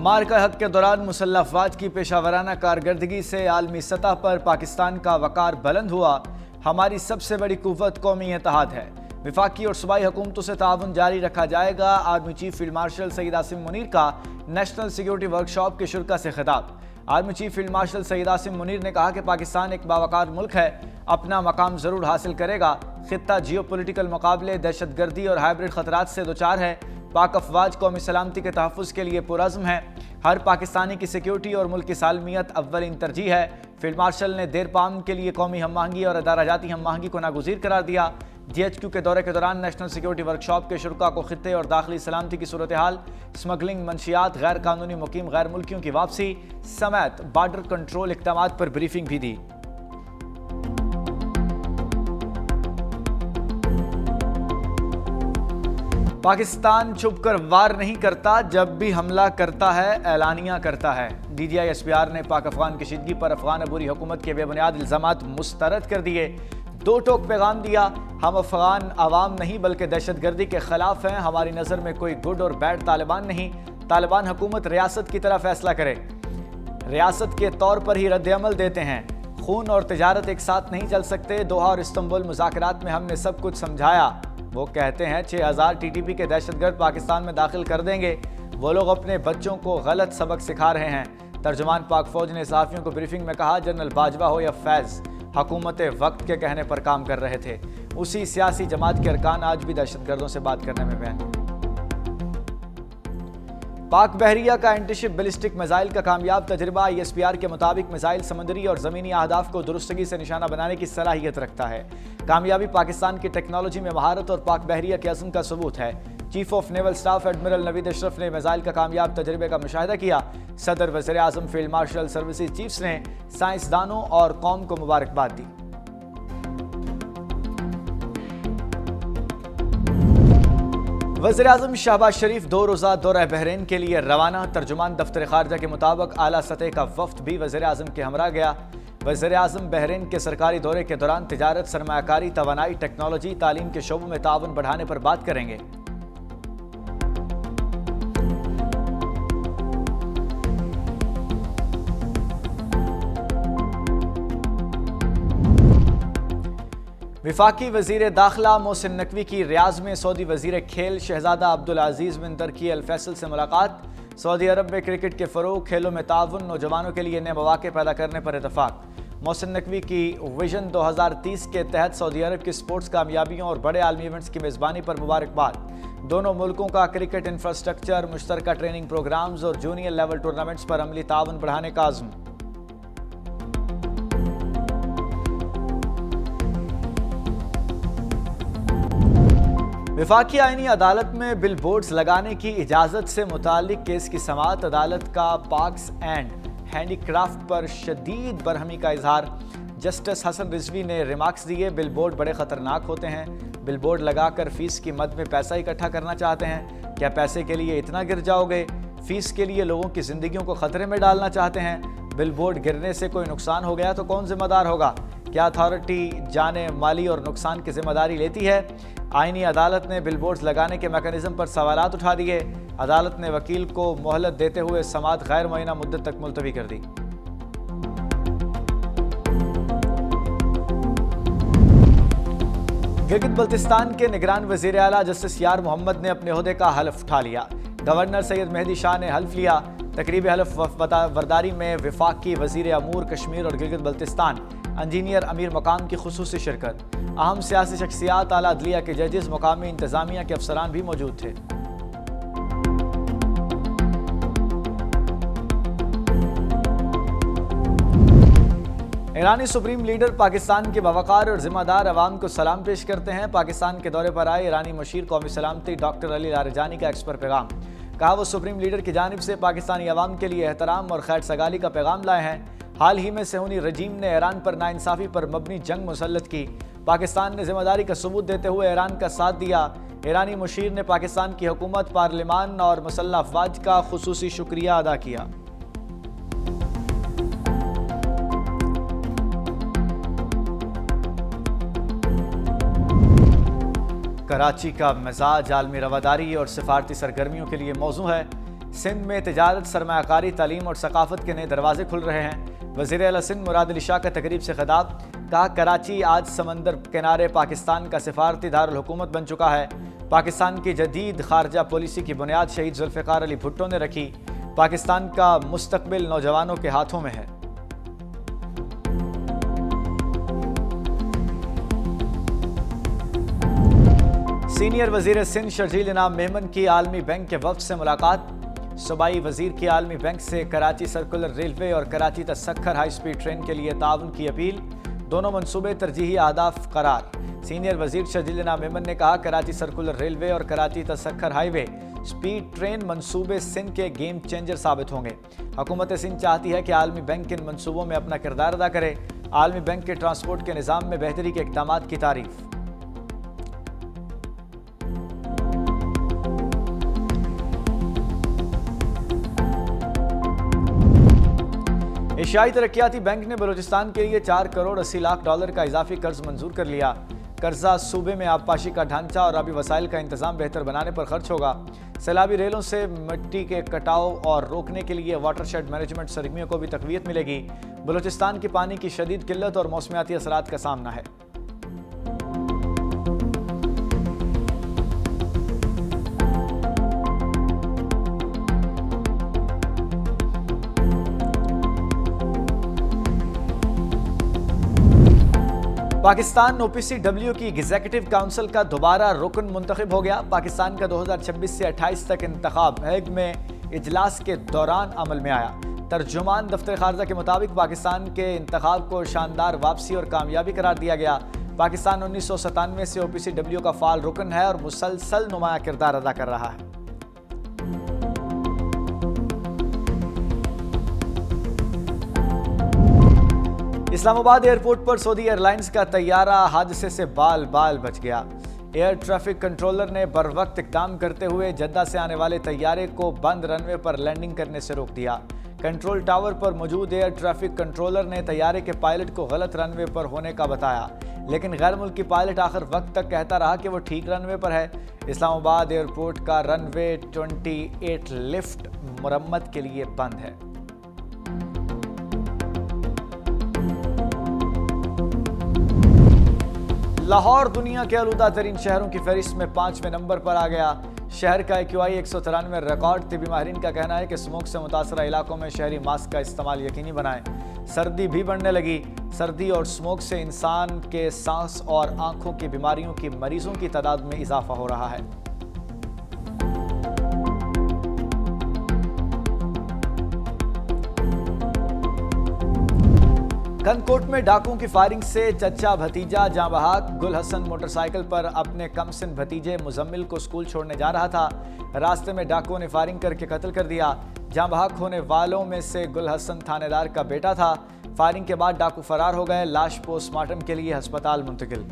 मार्का हक के दौरान मुसल्लह अफवाज की पेशावराना कारकर्दगी से आलमी सतह पर पाकिस्तान का वकार बुलंद हुआ। हमारी सबसे बड़ी कुव्वत कौमी इत्तेहाद है। वफाकी और सूबाई हुकूमतों से ताउन जारी रखा जाएगा। Army chief field marshal Syed Asim Munir का नेशनल सिक्योरिटी वर्कशॉप के शुरा से खिताब। Army chief field marshal Syed Asim Munir ने कहा कि पाकिस्तान एक बावकार मुल्क है, अपना मकाम जरूर हासिल करेगा। खित्ता जियोपॉलिटिकल मुकाबले, दहशतगर्दी और हाइब्रिड खतरात से दोचार है। पाक अफवाज कौमी सलामती के तहफ़्फ़ुज़ के लिए पुरज़्म है। हर पाकिस्तानी की सिक्योरिटी और मुल्क की सालमियत अव्वलीन तरजीह है। फील्ड मार्शल ने देर पाम के लिए कौमी हम आहंगी और अदारा जाती हम आहंगी को नागुज़ीर करार दिया। GHQ के दौरे के दौरान नेशनल सिक्योरिटी वर्कशॉप के शुरा को खित्ते और दाखिली सलामती की सूरत हाल, स्मगलिंग, मंशियात, गैर कानूनी मुकीम गैर मुल्कियों की वापसी समेत बॉर्डर कंट्रोल इक़दामात पर ब्रीफिंग भी दी। पाकिस्तान छुपकर वार नहीं करता, जब भी हमला करता है ऐलानिया करता है। DGI SPR ने पाक अफगान कशीदगी पर अफगान अबूरी हुकूमत के बेबुनियाद इल्ज़ामात मुस्तरद कर दिए। दो टोक पैगाम दिया, हम अफगान आवाम नहीं बल्कि दहशतगर्दी के खिलाफ हैं। हमारी नज़र में कोई गुड और बैड तालिबान नहीं। तालिबान हुकूमत रियासत की तरह फैसला करे, रियासत के तौर पर ही रद्द-ए-अमल देते हैं। खून और तिजारत एक साथ नहीं चल सकते। दोहा और इस्तांबुल मुज़ाकरात में हमने सब कुछ समझाया। वो कहते हैं 6000 TTP के दहशतगर्द पाकिस्तान में दाखिल कर देंगे। वो लोग अपने बच्चों को गलत सबक सिखा रहे हैं। तर्जुमान पाक फौज ने सहाफ़ियों को ब्रीफिंग में कहा, जनरल बाजवा हो या फैज़, हुकूमत वक्त के कहने पर काम कर रहे थे। उसी सियासी जमात के अरकान आज भी दहशतगर्दों से बात करने में बैन। पाक बहरिया का एंटीशिप बैलिस्टिक मिसाइल का कामयाब तजर्बा। ISPR के मुताबिक मिसाइल समुद्री और ज़मीनी अहदाफ को दुरुस्तगी से निशाना बनाने की सलाहियत रखता है। कामयाबी पाकिस्तान की टेक्नोलॉजी में महारत और पाक बहरिया के अज़्म का सबूत है। Chief of naval staff admiral Naveed Ashraf ने मिसाइल का कामयाब तजर्बे का मुशाहिदा किया। सदर, वज़ीर आज़म, फील्ड मार्शल, सर्विसेज चीफ्स ने साइंसदानों और कौम को मुबारकबाद दी। वज़ीर आज़म शहबाज शरीफ 2 रोज़ा दौरा बहरीन के लिए रवाना। तर्जुमान दफ्तर खारजा के मुताबिक आला सतह का वफ्द भी वज़ीर आज़म के हमरा गया। वज़ीर आज़म बहरीन के सरकारी दौरे के दौरान तिजारत, सरमायाकारी, तवानाई, टेक्नोलॉजी, तालीम के शोबों में ताउन बढ़ाने पर बात करेंगे। विफाकी वज़ीर दाखिला मोहसिन नकवी की रियाज में सऊदी वज़ीर खेल शहजादा अब्दुल अजीज़ बिन तुर्की अल फैसल से मुलाकात। सऊदी अरब में क्रिकेट के फ़रोग़, खेलों में ताउन, नौजवानों के लिए नए मौक़े पैदा करने पर इतफ़ाक़। मोहसिन नकवी की विजन 2030 के तहत सऊदी अरब की स्पोर्ट्स कामयाबियों और बड़े आलमी इवेंट्स की मेज़बानी पर मुबारकबाद। दोनों मुल्कों का क्रिकेट इंफ्रास्ट्रक्चर, मुश्तरका ट्रेनिंग प्रोग्राम्स और जूनियर लेवल टूर्नामेंट्स पर अमली ताउन बढ़ाने का आज़म। विफाकी आईनी अदालत में बिल बोर्ड्स लगाने की इजाज़त से मुताल्लिक केस की समाअत। अदालत का पार्क्स एंड हैंडीक्राफ्ट पर शदीद बरहमी का इजहार। जस्टिस हसन रिजवी ने रिमार्क्स दिए, बिल बोर्ड बड़े ख़तरनाक होते हैं। बिल बोर्ड लगाकर फीस की मद में पैसा इकट्ठा करना चाहते हैं। क्या पैसे के लिए इतना गिर जाओगे? फीस के लिए लोगों की ज़िंदगियों को ख़तरे में डालना चाहते हैं। बिल बोर्ड गिरने से कोई नुकसान हो गया तो कौन जिम्मेदार होगा? क्या अथॉरिटी जाने माली और नुकसान की जिम्मेदारी लेती है? आईनी अदालत ने बिल बोर्ड्स लगाने के मैकेनिज्म पर सवालात उठा दिए। अदालत ने वकील को मोहलत देते हुए समाअत गैर मुअय्यना मुद्दत तक मुलतवी कर दी। गिलगित बल्तिस्तान के निगरान वज़ीर आला जस्टिस यार मोहम्मद ने अपने ओहदे का हल्फ उठा लिया। गवर्नर सैयद मेहदी शाह ने हल्फ लिया। तकरीब हल्फ वरदारी में वफाकी वज़ीर अमूर कश्मीर और गिलगित बल्तिस्तान इंजीनियर अमीर मकाम की खुसूसी शिरकत। अहम सियासी शख्सियात, आला अदलिया के जजेस, मुकामी इंतजामिया के अफसरान भी मौजूद थे। ईरानी सुप्रीम लीडर पाकिस्तान के बावकार और जिम्मेदार अवाम को सलाम पेश करते हैं। पाकिस्तान के दौरे पर आए ईरानी मशीर कौमी सलामती डॉक्टर अली लारजानी का एक्स पर पैगाम। कहा, वो सुप्रीम लीडर की जानिब से पाकिस्तानी अवाम के लिए एहतराम और खैर सगाली का पैगाम लाए हैं। हाल ही में सेहूनी रजीम ने ईरान पर नाइंसाफ़ी पर मबनी जंग मुसल्लत की। पाकिस्तान ने जिम्मेदारी का सबूत देते हुए ईरान का साथ दिया। ईरानी मुशीर ने पाकिस्तान की हुकूमत, पार्लिमान और मुसल्लह अफवाज का खुसूसी शुक्रिया अदा किया। कराची का मिजाज आलमी रवादारी और सिफारती सरगर्मियों के लिए मौजू है। सिंध में तिजारत, सरमायाकारी, तालीम और सकाफत के नए दरवाजे खुल रहे हैं। वज़ीर आला सिंध मुराद अली शाह का तकरीब से खिताब, कहा कराची आज समंदर किनारे पाकिस्तान का सिफारती दारुल हुकूमत बन चुका है। पाकिस्तान की जदीद खारजा पॉलिसी की बुनियाद शहीद जुल्फ़िकार अली भुट्टो ने रखी। पाकिस्तान का मुस्तकबिल नौजवानों के हाथों में है। सीनियर वजीर सिंध शर्जील इनाम मेमन की आलमी बैंक के वफ्द से मुलाकात। सूबाई वजीर की आलमी बैंक से कराची सर्कुलर रेलवे और कराची तसक्खर हाई स्पीड ट्रेन के लिए ताउन की अपील। दोनों मंसूबे तरजीही अहदाफ करार। सीनियर वजीर शर्जील इनाम मेमन ने कहा कराची सर्कुलर रेलवे और कराची तसक्खर हाईवे स्पीड ट्रेन मंसूबे सिंध के गेम चेंजर साबित होंगे। हुकूमत सिंध चाहती है कि आलमी बैंक इन मंसूबों में अपना किरदार अदा करे। आलमी बैंक के ट्रांसपोर्ट के निज़ाम में बेहतरी के इक़दाम की तारीफ। एशियाई तरक्याती बैंक ने बलूचिस्तान के लिए 4 करोड़ 80 लाख डॉलर का इजाफी कर्ज मंजूर कर लिया। कर्जा सूबे में आबपाशी का ढांचा और आबी वसाइल का इंतजाम बेहतर बनाने पर खर्च होगा। सैलाबी रेलों से मिट्टी के कटाव और रोकने के लिए वाटरशेड मैनेजमेंट सरगर्मियों को भी तकवीत मिलेगी। बलूचिस्तान की पानी की शदीद किल्लत और मौसमियाती असरात का सामना है। पाकिस्तान OPCW की एग्जीक्यूटिव काउंसिल का दोबारा रुकन मुंतखब हो गया। पाकिस्तान का 2026 से 28 तक इंतखाब हेग में इजलास के दौरान अमल में आया। तर्जुमान दफ्तर खारजा के मुताबिक पाकिस्तान के इंतखाब को शानदार वापसी और कामयाबी करार दिया गया। पाकिस्तान 1997 से OPCW का फाल रुकन है और मुसलसल नुमाया किरदार अदा कर रहा है। इस्लामाबाद एयरपोर्ट पर सऊदी एयरलाइंस का तैयारा हादसे से बाल बाल बच गया। एयर ट्रैफिक कंट्रोलर ने बरवक्त इक़दाम करते हुए जद्दा से आने वाले तैयारे को बंद रनवे पर लैंडिंग करने से रोक दिया। कंट्रोल टावर पर मौजूद एयर ट्रैफिक कंट्रोलर ने तैयारे के पायलट को गलत रनवे पर होने का बताया, लेकिन गैर मुल्की पायलट आखिर वक्त तक कहता रहा कि वो ठीक रनवे पर है। इस्लामाबाद एयरपोर्ट का रनवे 28 लिफ्ट मुरम्मत के लिए बंद है। लाहौर दुनिया के आलूदा तरीन शहरों की फहरिस्त में 5वें नंबर पर आ गया। शहर का AQI 193 रिकॉर्ड। तिबी माहिरीन का कहना है कि स्मोक से मुतासरा इलाकों में शहरी मास्क का इस्तेमाल यकीनी बनाएं। सर्दी भी बढ़ने लगी। सर्दी और स्मोक से इंसान के सांस और आंखों की बीमारियों की मरीजों की तादाद में इजाफा हो रहा है। कनकोट में डाकुओं की फायरिंग से चचा भतीजा जाँ बहक। गुल हसन मोटरसाइकिल पर अपने कमसिन भतीजे मुजम्मिल को स्कूल छोड़ने जा रहा था। रास्ते में डाकुओं ने फायरिंग करके कत्ल कर दिया। जाँ बहक होने वालों में से गुल हसन थानेदार का बेटा था। फायरिंग के बाद डाकू फरार हो गए। लाश पोस्टमार्टम के लिए अस्पताल मुंतकिल।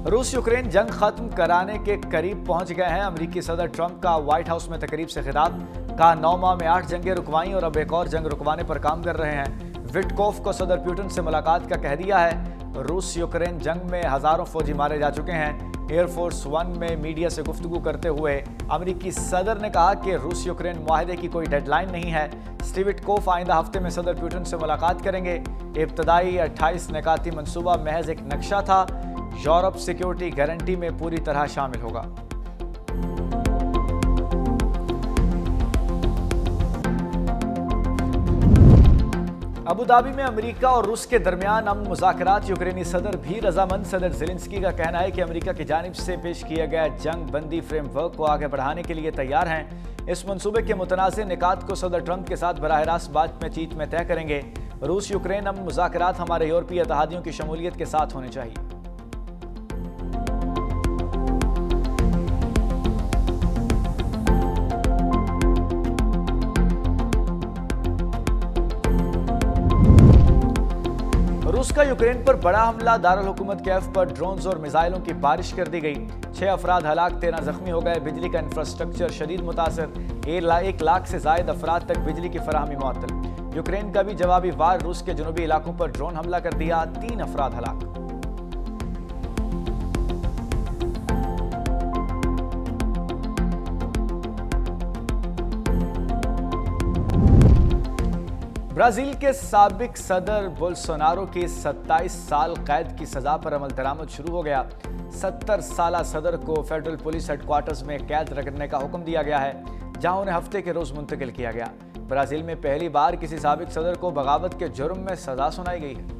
रूस यूक्रेन जंग खत्म कराने के करीब पहुंच गए हैं। अमेरिकी सदर ट्रंप का व्हाइट हाउस में तकरीब से खिताब, कहा 9 माह में 8 जंगें रुकवाई और अब एक और जंग रुकवाने पर काम कर रहे हैं। विटकोफ को सदर पुतिन से मुलाकात का कह दिया है। रूस यूक्रेन जंग में हजारों फौजी मारे जा चुके हैं। एयरफोर्स 1 में मीडिया से गुफ्तगू करते हुए अमेरिकी सदर ने कहा कि रूस यूक्रेन मुआहदे की कोई डेडलाइन नहीं है। स्टीव विटकोफ आइंदा हफ्ते में सदर पुतिन से मुलाकात करेंगे। इब्तदाई 28 निकाती मंसूबा महज एक नक्शा था। यूरोप सिक्योरिटी गारंटी में पूरी तरह शामिल होगा। अबू धाबी में अमेरिका और रूस के दरमियान अमन मुज़ाकरात। यूक्रेनी सदर भी रजामंद। सदर ज़ेलेंस्की का कहना है कि अमेरिका की जानिब से पेश किया गया जंग बंदी फ्रेमवर्क को आगे बढ़ाने के लिए तैयार हैं। इस मंसूबे के मुतनाज़ निकात को सदर ट्रंप के साथ बराह रास्त बातचीत में तय करेंगे। रूस यूक्रेन अमन मुज़ाकरात हमारे यूरोपीय इत्तेहादियों की शमूलियत के साथ होने चाहिए। रूस का यूक्रेन पर बड़ा हमला। दारुल हुकूमत कैफ पर ड्रोन्स और मिसाइलों की बारिश कर दी गई। 6 अफराद हलाक, 13 जख्मी हो गए। बिजली का इंफ्रास्ट्रक्चर शदीद मुतासर। 1 लाख से जायद अफराद तक बिजली की फराहमी मुअत्तल। यूक्रेन का भी जवाबी वार। रूस के जनूबी इलाकों पर ड्रोन हमला कर दिया, 3 अफराद हलाक। ब्राजील के साबिक सदर बोल्सोनारो की 27 साल कैद की सजा पर अमल दरामद शुरू हो गया। 70 साला सदर को फेडरल पुलिस हेडक्वार्टर्स में कैद रखने का हुक्म दिया गया है, जहां उन्हें हफ्ते के रोज मुंतकिल किया गया। ब्राजील में पहली बार किसी साबिक सदर को बगावत के जुर्म में सजा सुनाई गई है।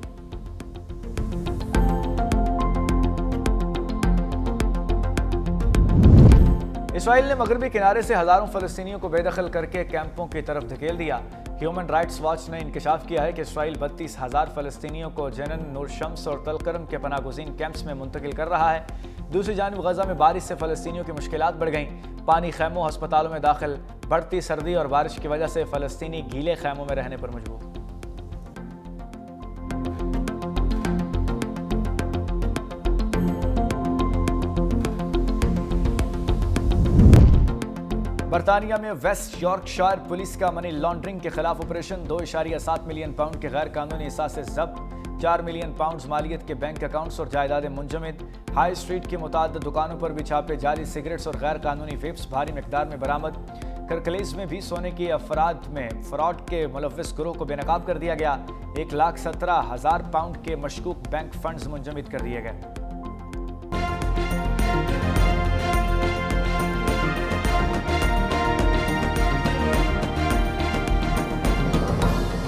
इसराइल ने मगरबी किनारे से हजारों फलस्तीनियों को बेदखल करके कैंपों की तरफ धकेल दिया। ह्यूमन राइट्स वॉच ने इंकशाफ किया है कि इसराइल 32,000 फलस्तीनियों को जेनन, नूर शम्स और तलकरम के पनागुज़ीन कैंप्स में मुंतकिल कर रहा है। दूसरी जानिब गजा में बारिश से फलस्तीनियों की मुश्किलात बढ़ गईं। पानी खैमों, अस्पतालों में दाखिल। बढ़ती सर्दी और बारिश की वजह से फलस्तीनी गीले खैमों में रहने पर मजबूर। बर्तानिया में वेस्ट यॉर्कशायर पुलिस का मनी लॉन्ड्रिंग के खिलाफ ऑपरेशन। 2.7 मिलियन पाउंड के गैर कानूनी असासे जब्त। 4 मिलियन पाउंड मालियत के बैंक अकाउंट्स और जायदादें मुंजमद। हाई स्ट्रीट की मुताद्दद दुकानों पर भी छापे जारी। सिगरेट्स और गैर कानूनी वेप्स भारी मिकदार में बरामद। करकलेज में भी सोने के अफराद में फ्रॉड के मुलव्विस गिरोह को बेनकाब कर दिया गया। 1,17,000 पाउंड के मशकूक बैंक फंड्स मुंजमद कर दिए गए।